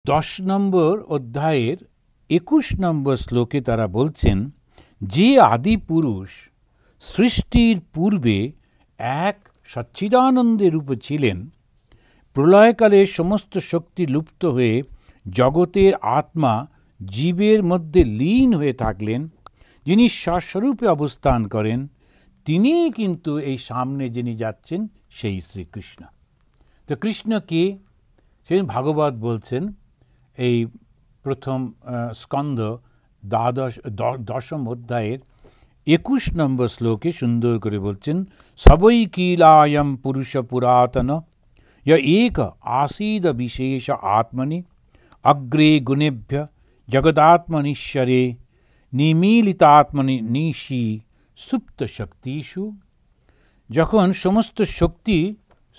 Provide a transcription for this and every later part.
10 নম্বর অধ্যায়ের 21 নম্বর শ্লোকে তারা বলছেন, যে আদি পুরুষ সৃষ্টির পূর্বে এক সচ্চিদানন্দে রূপে ছিলেন, প্রলয়কালে সমস্ত শক্তি লুপ্ত হয়ে জগতের আত্মা জীবের মধ্যে লীন হয়ে থাকলেন, যিনি স্বস্বরূপে অবস্থান করেন, তিনিই কিন্তু এই সামনে যিনি যাচ্ছেন সেই শ্রীকৃষ্ণ। তো কৃষ্ণ কে? সেই ভাগবত বলছেন এই প্রথম স্কন্ধ দশম অধ্যায়ের 21 নম্বর শ্লোকে সুন্দর করে বলছেন, সবৈ কিলায়ম পুরুষ পুরাতন য় এক আসীদ বিশেষ আত্মনি অগ্রে গুণেভ্য জগদাত্মনীশ্বরে নিমিলিতাত্মনি নিশি সুপ্ত শক্তিষু। যখন সমস্ত শক্তি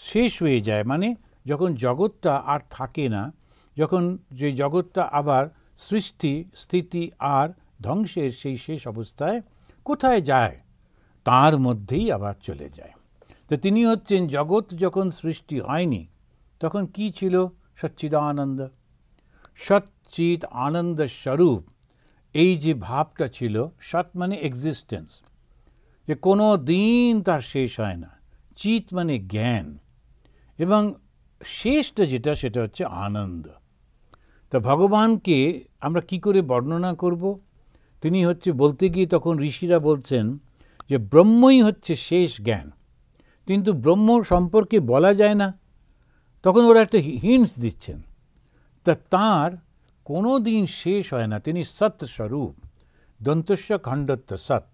শেষ হয়ে যায়, মানে যখন জগৎটা আর থাকে না, যখন যে জগৎটা আবার সৃষ্টি স্থিতি আর ধ্বংসের সেই শেষ অবস্থায় কোথায় যায়? তার মধ্যেই আবার চলে যায়। তো তিনি হচ্ছেন, জগৎ যখন সৃষ্টি হয়নি তখন কি ছিল? সচ্চিদানন্দ, সচ্চিৎ আনন্দ স্বরূপ। এই যে ভাবটা ছিল, সৎ মানে এক্সিস্টেন্স, যে কোনো দিন তার শেষ হয় না। চিৎ মানে জ্ঞান, এবং শেষটা যেটা সেটা হচ্ছে আনন্দ। তা ভগবানকে আমরা কি করে বর্ণনা করব? তিনি হচ্ছে, বলতে গিয়ে তখন ঋষিরা বলছেন যে ব্রহ্মই হচ্ছে শেষ জ্ঞান, কিন্তু ব্রহ্ম সম্পর্কে বলা যায় না। তখন ওরা একটা হিন্টস দিচ্ছেন, তা তাঁর কোনো দিন শেষ হয় না। তিনি সৎ স্বরূপ, দন্তস্য খণ্ডত্ব সৎ।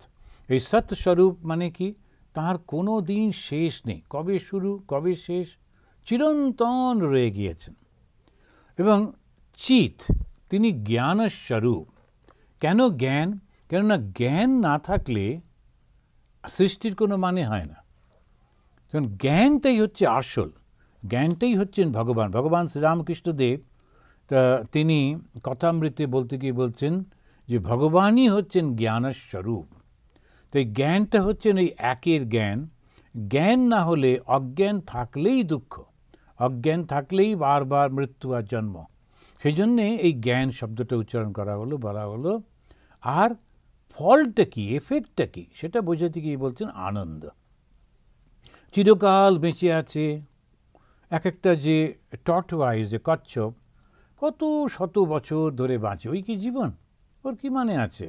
এই সৎ স্বরূপ মানে কি? তার কোনো দিন শেষ নেই, কবে শুরু কবে শেষ, চিরন্তন রয়ে গিয়েছেন। এবং চিৎ, তিনি জ্ঞানস্বরূপ। কেন জ্ঞান? কেননা জ্ঞান না থাকলে সৃষ্টির কোনো মানে হয় না। কারণ জ্ঞানটাই হচ্ছে আসল, জ্ঞানটাই হচ্ছেন ভগবান। ভগবান শ্রীরামকৃষ্ণদেব তা তিনি কথামৃতে বলতে গিয়ে বলছেন যে ভগবানই হচ্ছেন জ্ঞানস্বরূপ। তো এই জ্ঞানটা হচ্ছেন এই একের জ্ঞান। জ্ঞান না হলে, অজ্ঞান থাকলেই দুঃখ, অজ্ঞান থাকলেই বারবার মৃত্যু আর জন্ম। সেই জন্যে এই জ্ঞান শব্দটা উচ্চারণ করা হলো, বলা হলো। আর ফলটা কি, এফেক্টটা কি, সেটা বোঝাতে গিয়ে বলছেন আনন্দ। চিরকাল বেঁচে আছে এক একটা যে টর্টওয়াইজ, যে কচ্ছপ, কত শত বছর ধরে বাঁচে, ওই কি জীবন? ওর কি মানে আছে?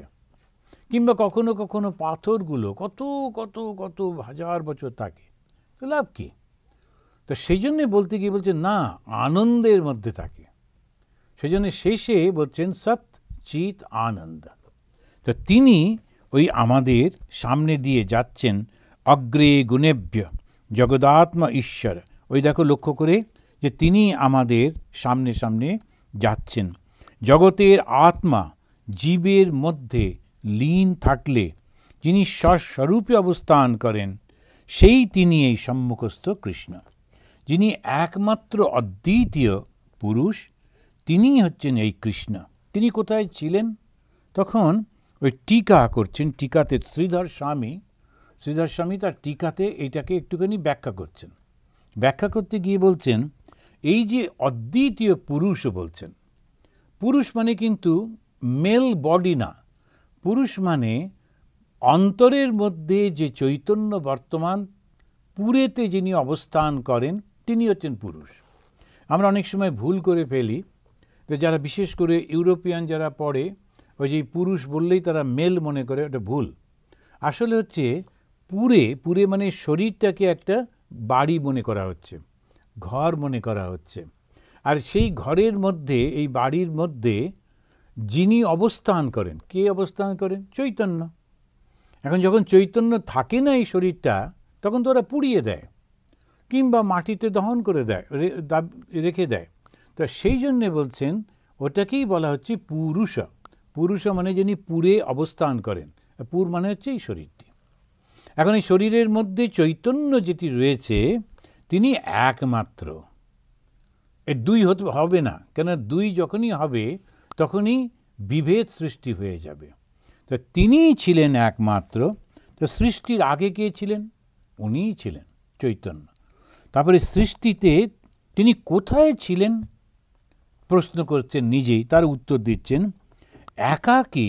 কিংবা কখনো কখনো পাথরগুলো কত কত কত হাজার বছর থাকে, তো লাভ কি? তো সেই জন্যে বলতে গিয়ে বলছেন না, আনন্দের মধ্যে থাকে। সেই জন্য শেষে বলছেন সৎ চিৎ আনন্দ। তো তিনি ওই আমাদের সামনে দিয়ে যাচ্ছেন, অগ্রে গুণেভ্য জগদাত্মা ঈশ্বর। ওই দেখো লক্ষ্য করে যে তিনি আমাদের সামনে সামনে যাচ্ছেন। জগতের আত্মা জীবের মধ্যে লীন থাকলে যিনি স্বস্বরূপে অবস্থান করেন, সেই তিনি এই সম্মুখস্থ কৃষ্ণ, যিনি একমাত্র অদ্বিতীয় পুরুষ, তিনিই হচ্ছেন এই কৃষ্ণ। তিনি কোথায় ছিলেন? তখন ওই টিকা করছেন, টিকাতে শ্রীধর স্বামী তার টিকাতে এইটাকে একটুখানি ব্যাখ্যা করছেন। ব্যাখ্যা করতে গিয়ে বলছেন, এই যে অদ্বিতীয় পুরুষ বলছেন, পুরুষ মানে কিন্তু মেল বডি না। পুরুষ মানে অন্তরের মধ্যে যে চৈতন্য বর্তমান, পুরেতে যিনি অবস্থান করেন, তিনি হচ্ছেন পুরুষ। আমরা অনেক সময় ভুল করে ফেলি, যে যারা বিশেষ করে ইউরোপিয়ান যারা পড়ে, ওই যে পুরুষ বললেই তারা মেল মনে করে, ওটা ভুল। আসলে হচ্ছে পুরে মানে শরীরটাকে একটা বাড়ি মনে করা হচ্ছে, ঘর মনে করা হচ্ছে। আর সেই ঘরের মধ্যে, এই বাড়ির মধ্যে যিনি অবস্থান করেন, কে অবস্থান করেন? চৈতন্য। এখন যখন চৈতন্য থাকে না এই শরীরটা, তখন তো ওরা পুড়িয়ে দেয় কিংবা মাটিতে দহন করে দেয়, রেখে দেয়। তো সেই জন্যে বলছেন ওটাকেই বলা হচ্ছে পুরুষ। পুরুষ মানে যিনি পুরে অবস্থান করেন। পুর মানে হচ্ছে এই শরীরটি। এখন এই শরীরের মধ্যে চৈতন্য যেটি রয়েছে, তিনি একমাত্র। এর দুই হবে না, কেন দুই যখনই হবে তখনই বিভেদ সৃষ্টি হয়ে যাবে। তো তিনিই ছিলেন একমাত্র। তো সৃষ্টির আগে কে ছিলেন? উনিই ছিলেন চৈতন্য। তারপরে সৃষ্টিতে তিনি কোথায় ছিলেন? প্রশ্ন করছেন নিজেই, তার উত্তর দিচ্ছেন, একাকী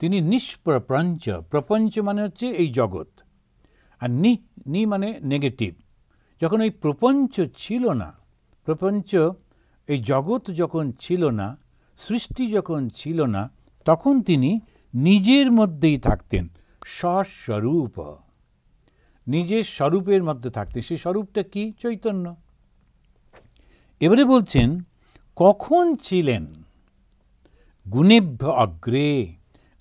তিনি নিষ্প্রপঞ্চ, প্রপঞ্চ মানে হচ্ছে এই জগৎ, আর নি মানে নেগেটিভ। যখন এই প্রপঞ্চ ছিল না, প্রপঞ্চ এই জগৎ যখন ছিল না, সৃষ্টি যখন ছিল না, তখন তিনি নিজের মধ্যেই থাকতেন, স্বস্বরূপ, নিজের স্বরূপের মধ্যে থাকতেন। সেই স্বরূপটা কি? চৈতন্য। এবারে বলছেন কখন ছিলেন? গুণেভ্য অগ্রে।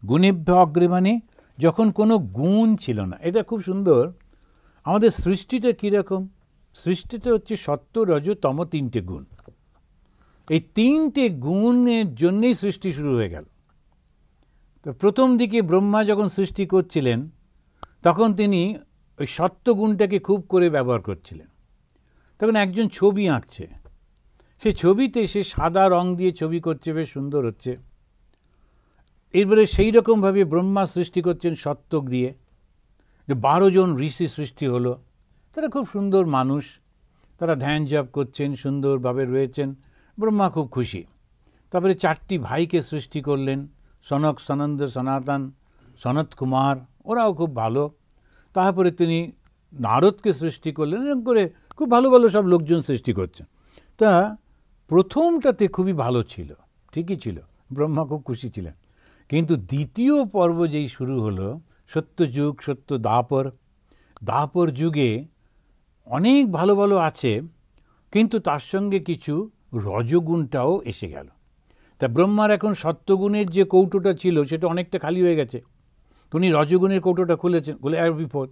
গুণেভ্য অগ্রে মানে যখন কোনো গুণ ছিল না। এটা খুব সুন্দর। আমাদের সৃষ্টিটা কীরকম? সৃষ্টিটা হচ্ছে সত্য, রজ, তম, তিনটে গুণ। এই তিনটে গুণের জন্যেই সৃষ্টি শুরু হয়ে গেল। তো প্রথম দিকে ব্রহ্মা যখন সৃষ্টি করছিলেন, তখন তিনি ওই সত্য গুণটাকে খুব করে ব্যবহার করছিলেন। তখন একজন ছবি আঁকছে, সে ছবিতে সে সাদা রং দিয়ে ছবি করছে, বেশ সুন্দর হচ্ছে। এরপরে সেই রকমভাবে ব্রহ্মা সৃষ্টি করছেন সত্য দিয়ে। 12 জন ঋষি সৃষ্টি হলো, তারা খুব সুন্দর মানুষ, তারা ধ্যান জপ করছেন, সুন্দরভাবে রয়েছেন, ব্রহ্মা খুব খুশি। তারপরে 4টি ভাইকে সৃষ্টি করলেন, সনক, সনন্দ, সনাতন, সনত কুমার, ওরাও খুব ভালো। তারপরে তিনি নারদকে সৃষ্টি করলেন, এরকম করে খুব ভালো ভালো সব লোকজন সৃষ্টি করছেন। তা প্রথমটাতে খুবই ভালো ছিল, ঠিকই ছিল, ব্রহ্মা খুব খুশি ছিলেন। কিন্তু দ্বিতীয় পর্ব যেই শুরু হলো, সত্যযুগ, সত্য দ্বাপর, দ্বাপর যুগে অনেক ভালো ভালো আছে, কিন্তু তার সঙ্গে কিছু রজগুণটাও এসে গেল। তা ব্রহ্মার এখন সত্যগুণের যে কৌটোটা ছিল সেটা অনেকটা খালি হয়ে গেছে। উনি রজগুণের কৌটোটা খুলেছেন, বলে আর বিপদ।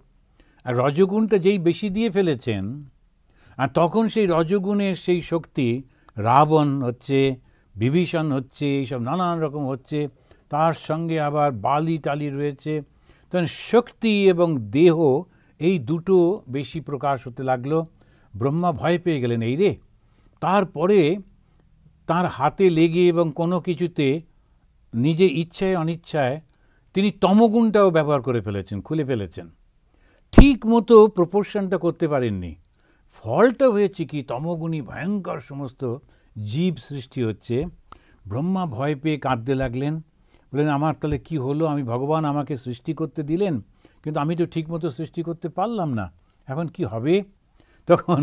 আর রজগুণটা যেই বেশি দিয়ে ফেলেছেন, আর তখন সেই রজগুণের সেই শক্তি, রাবণ হচ্ছে, বিভীষণ হচ্ছে, এইসব নানান রকম হচ্ছে, তার সঙ্গে আবার বালি টালি রয়েছে। তখন শক্তি এবং দেহ এই দুটো বেশি প্রকাশ হতে লাগলো। ব্রহ্মা ভয় পেয়ে গেলেন, এই রে। তারপরে তার হাতে লেগে এবং কোনো কিছুতে নিজে ইচ্ছায় অনিচ্ছায় তিনি তমগুণটাও ব্যবহার করে ফেলেছেন, খুলে ফেলেছেন। ঠিক মতো প্রপোর্শনটা করতে পারেননি। ফলটা হয়েছে কি, তমগুণী ভয়ঙ্কর সমস্ত জীব সৃষ্টি হচ্ছে। ব্রহ্মা ভয় পেয়ে কাঁদতে লাগলেন, বললেন আমার তাহলে কি হলো? আমি ভগবান আমাকে সৃষ্টি করতে দিলেন, কিন্তু আমি তো ঠিক মতো সৃষ্টি করতে পারলাম না, এখন কি হবে? তখন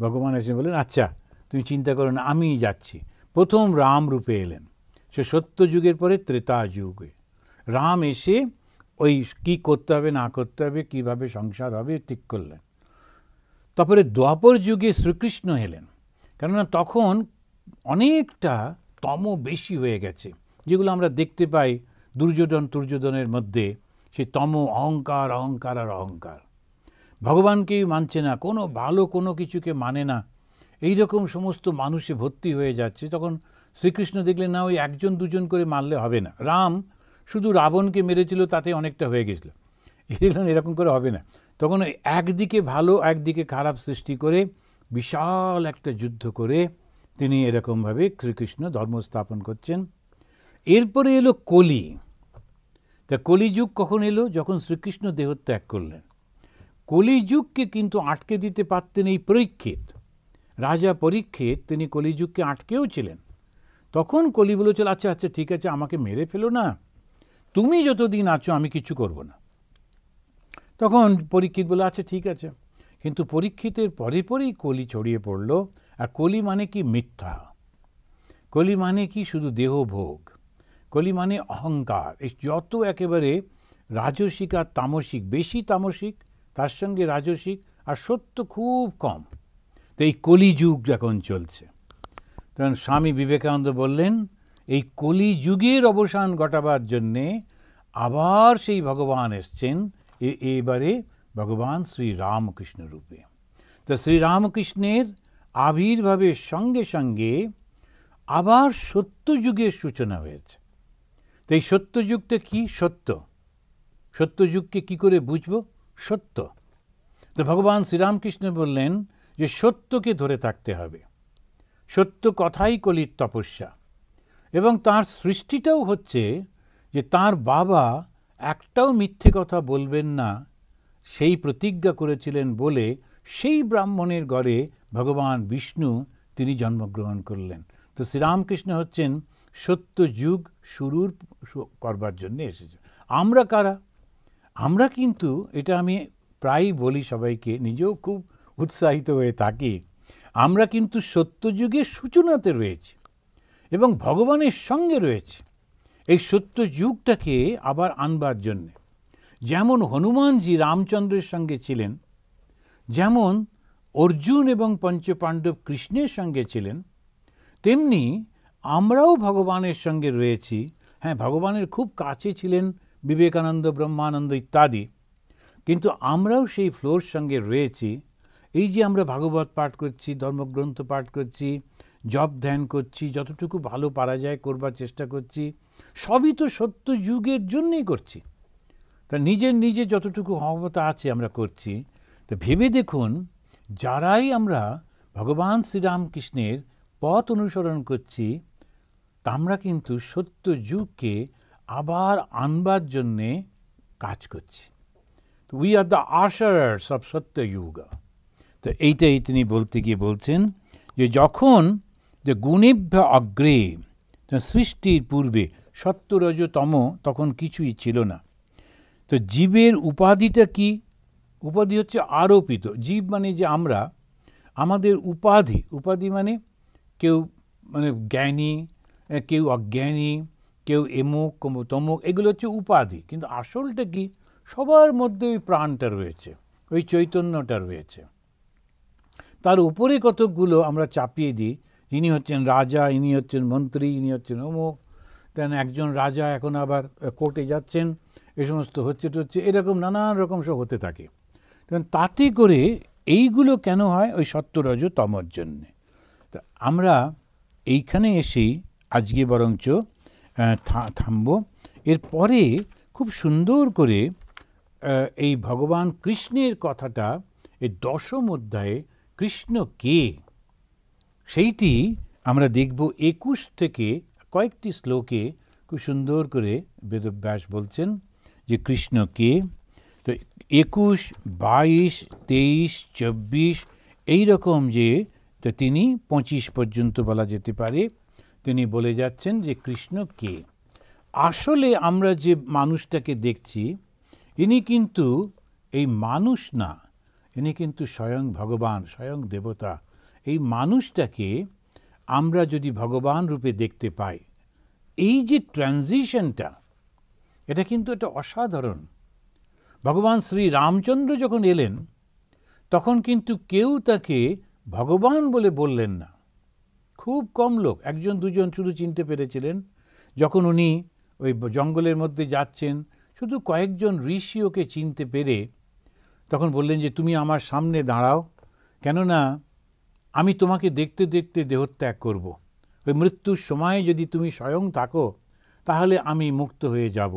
ভগবান এসে বললেন, আচ্ছা তুমি চিন্তা করো না, আমিই যাচ্ছি। প্রথম রাম রূপে এলেন, সে সত্য যুগের পরে ত্রেতা যুগে রাম এসে ওই কি করতে হবে না করতে হবে, কীভাবে সংসার হবে ঠিক করলেন। তারপরে দ্বাপর যুগে শ্রীকৃষ্ণ এলেন, কেননা তখন অনেকটা তম বেশি হয়ে গেছে, যেগুলো আমরা দেখতে পাই দুর্যোধনের মধ্যে, সে তম, অহংকার, অহংকার আর অহংকার। ভগবানকেই মানছে না, কোনো ভালো কোনো কিছুকে মানে না, এই রকম সমস্ত মানুষে ভর্তি হয়ে যাচ্ছে। তখন শ্রীকৃষ্ণ দেখলেন না, ওই একজন দুজন করে মারলে হবে না। রাম শুধু রাবণকে মেরেছিল, তাতে অনেকটা হয়ে গেছিল, এরকম করে হবে না। তখন একদিকে ভালো একদিকে খারাপ সৃষ্টি করে বিশাল একটা যুদ্ধ করে তিনি এরকমভাবে শ্রীকৃষ্ণ ধর্ম স্থাপন করছেন। এরপরে এলো কলি। তা কলিযুগ কখন এলো? যখন শ্রীকৃষ্ণ দেহত্যাগ করলেন। কলিযুগকে কিন্তু আটকে দিতে পারতেন এই পরীক্ষিত, রাজা পরীক্ষিত, তিনি কলিযুগকে আটকেও ছিলেন। তখন কলি বলেছিল, আচ্ছা আচ্ছা ঠিক আছে, আমাকে মেরে ফেলো না, তুমি যতদিন আছো আমি কিছু করব না। তখন পরীক্ষিত বলে, আচ্ছা ঠিক আছে। কিন্তু পরীক্ষিতের পরে পরেই কলি ছড়িয়ে পড়ল। আর কলি মানে কি? মিথ্যা। কলি মানে কি? শুধু দেহভোগ। কলি মানে অহংকার। এই যত একেবারে রাজসিক আর তামসিক, বেশি তামসিক, তার সঙ্গে রাজসিক, আর সত্য খুব কম। তো এই কলিযুগ যখন চলছে, তখন স্বামী বিবেকানন্দ বললেন, এই কলিযুগের অবসান ঘটাবার জন্যে আবার সেই ভগবান এসছেন, এবারে ভগবান শ্রীরামকৃষ্ণ রূপে। তো শ্রীরামকৃষ্ণের আবির্ভাবের সঙ্গে সঙ্গে আবার সত্যযুগের সূচনা হয়েছে। তো এই সত্যযুগটা কি? সত্য। সত্যযুগকে কি করে বুঝব? সত্য। তো ভগবান শ্রীরামকৃষ্ণ বললেন যে সত্যকে ধরে থাকতে হবে, সত্য কথাই কলির তপস্যা। এবং তার সৃষ্টিটাও হচ্ছে যে তার বাবা একটাও মিথ্যে কথা বলবেন না, সেই প্রতিজ্ঞা করেছিলেন বলে সেই ব্রাহ্মণের ঘরে ভগবান বিষ্ণু তিনি জন্মগ্রহণ করলেন। তো তো শ্রীরামকৃষ্ণ হচ্ছেন সত্য যুগ শুরুর করবার জন্য এসেছে। আমরা কারা? আমরা কিন্তু, এটা আমি প্রায়ই বলি সবাইকে, নিজেও খুব উৎসাহিত হয়ে থাকি, আমরা কিন্তু সত্যযুগের সূচনাতে রয়েছি এবং ভগবানের সঙ্গে রয়েছে এই সত্য যুগটাকে আবার আনবার জন্যে। যেমন হনুমানজি রামচন্দ্রের সঙ্গে ছিলেন, যেমন অর্জুন এবং পঞ্চপাণ্ডব কৃষ্ণের সঙ্গে ছিলেন, তেমনি আমরাও ভগবানের সঙ্গে রয়েছি। হ্যাঁ, ভগবানের খুব কাছে ছিলেন বিবেকানন্দ, ব্রহ্মানন্দ ইত্যাদি, কিন্তু আমরাও সেই ফ্লোর সঙ্গে রয়েছি। এই যে আমরা ভাগবত পাঠ করছি, ধর্মগ্রন্থ পাঠ করছি, জপ ধ্যান করছি, যতটুকু ভালো পারা যায় করবার চেষ্টা করছি, সবই তো সত্য যুগের জন্যই করছি। তা নিজে যতটুকু ক্ষমতা আছে আমরা করছি। তো ভেবে দেখুন, যারাই আমরা ভগবান শ্রীরামকৃষ্ণের পথ অনুসরণ করছি, তা আমরা কিন্তু সত্য যুগকে আবার আনবার জন্যে কাজ করছি। উই আর দ্য আশারার্স অফ সত্য যুগ। তো এইটাই তিনি বলতে গিয়ে বলছেন যে যখন যে গুণেভ্য অগ্রে, সৃষ্টির পূর্বে সত্য রজ তম তখন কিছুই ছিল না। তো জীবের উপাধিটা কি? উপাধি হচ্ছে আরোপিত। জীব মানে যে আমরা, আমাদের উপাধি মানে কেউ মানে জ্ঞানী, কেউ অজ্ঞানী, কেউ এমুক তমুক, এগুলো হচ্ছে উপাধি। কিন্তু আসলটা কি? সবার মধ্যে ওই প্রাণটা রয়েছে, ওই চৈতন্যটা রয়েছে। তার উপরে কতকগুলো আমরা চাপিয়ে দিই, ইনি হচ্ছেন রাজা, ইনি হচ্ছেন মন্ত্রী, ইনি হচ্ছেন অমুক, তেন একজন রাজা এখন আবার কোর্টে যাচ্ছেন, এ সমস্ত হচ্ছে, এরকম নানান রকম সব হতে থাকে। তাতে করে এইগুলো কেন হয়? ওই সত্য রজ তমর জন্যে। তা আমরা এইখানে এসেই আজকে বরঞ্চ থামব। এরপরে খুব সুন্দর করে এই ভগবান কৃষ্ণের কথাটা এই দশম অধ্যায়ে কৃষ্ণ কে, সেইটি আমরা দেখব 21 থেকে কয়েকটি শ্লোকে খুব সুন্দর করে বেদব্যাস বলছেন যে কৃষ্ণ কে। তো 21, 22, 23, 24 এইরকম যে তিনি 25 পর্যন্ত বলা যেতে পারে, তিনি বলে যাচ্ছেন যে কৃষ্ণ কে। আসলে আমরা যে মানুষটাকে দেখছি, ইনি কিন্তু এই মানুষ না, ইনি কিন্তু স্বয়ং ভগবান, স্বয়ং দেবতা। এই মানুষটাকে আমরা যদি ভগবান রূপে দেখতে পাই, এই যে ট্রানজিশনটা, এটা কিন্তু এটা অসাধারণ। ভগবান শ্রী রামচন্দ্র যখন এলেন, তখন কিন্তু কেউ তাকে ভগবান বলে বললেন না। খুব কম লোক, একজন দুজন শুধু চিনতে পেরেছিলেন। যখন উনি ওই জঙ্গলের মধ্যে যাচ্ছেন, শুধু কয়েকজন ঋষি ওকে চিনতে পেরে তখন বললেন যে তুমি আমার সামনে দাঁড়াও, কেননা আমি তোমাকে দেখতে দেখতে দেহত্যাগ করব। ওই মৃত্যুর সময় যদি তুমি স্বয়ং থাকো, তাহলে আমি মুক্ত হয়ে যাব।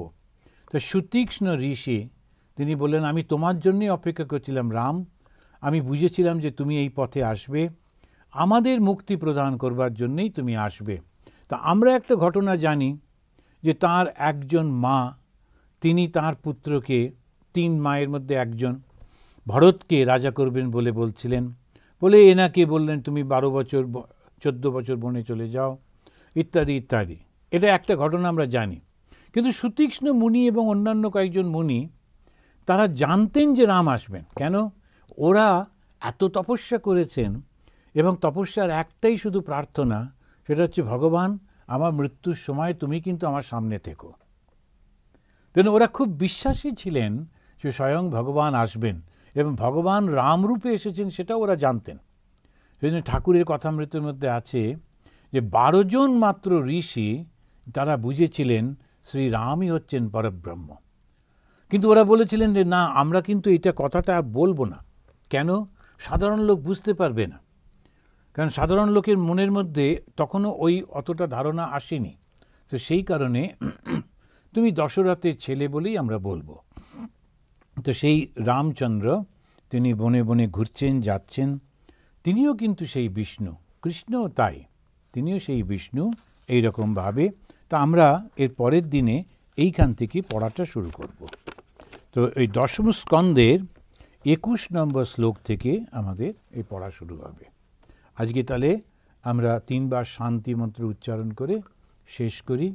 তো সুতীক্ষ্ণ ঋষি তিনি বললেন, আমি তোমার জন্যই অপেক্ষা করছিলাম রাম, আমি বুঝেছিলাম যে তুমি এই পথে আসবে, আমাদের মুক্তি প্রদান করবার জন্যই তুমি আসবে। তা আমরা একটা ঘটনা জানি যে তার একজন মা, তিনি তার পুত্রকে, 3 মায়ের মধ্যে একজন, ভরতকে রাজা করবেন বলে বলছিলেন, বলে এনাকে বললেন তুমি 12 বছর 14 বছর বনে চলে যাও, ইত্যাদি ইত্যাদি। এটা একটা ঘটনা আমরা জানি। কিন্তু সুতীক্ষ্ণ মুনি এবং অন্যান্য কয়েকজন মুনি, তারা জানতেন যে রাম আসবেন। কেন? ওরা এত তপস্যা করেছেন এবং তপস্যার একটাই শুধু প্রার্থনা, সেটা হচ্ছে ভগবান আমার মৃত্যুর সময় তুমি কিন্তু আমার সামনে থেকো। তেন ওরা খুব বিশ্বাসী ছিলেন যে স্বয়ং ভগবান আসবেন এবং ভগবান রামরূপে এসেছেন, সেটাও ওরা জানতেন। সেজন্য ঠাকুরের কথামৃতের মধ্যে আছে যে 12 জন মাত্র ঋষি তারা বুঝেছিলেন শ্রীরামই হচ্ছেন পরব্রহ্ম। কিন্তু ওরা বলেছিলেন যে না, আমরা কিন্তু এটা কথাটা বলবো না। কেন? সাধারণ লোক বুঝতে পারবে না, কারণ সাধারণ লোকের মনের মধ্যে তখনও ওই অতটা ধারণা আসেনি। তো সেই কারণে তুমি দশরথের ছেলে বলেই আমরা বলবো। তো সেই রামচন্দ্র তিনি বনে বনে ঘুরছেন, যাচ্ছেন, তিনিও কিন্তু সেই বিষ্ণু, কৃষ্ণও তাই, তিনিও সেই বিষ্ণু এইরকমভাবে। তা আমরা এর পরের দিনে এইখান থেকে পড়াটা শুরু করব। তো এই দশম স্কন্দের 21 নম্বর শ্লোক থেকে আমাদের এই পড়া শুরু হবে। আজকে তাহলে আমরা 3 বার শান্তি মন্ত্র উচ্চারণ করে শেষ করি।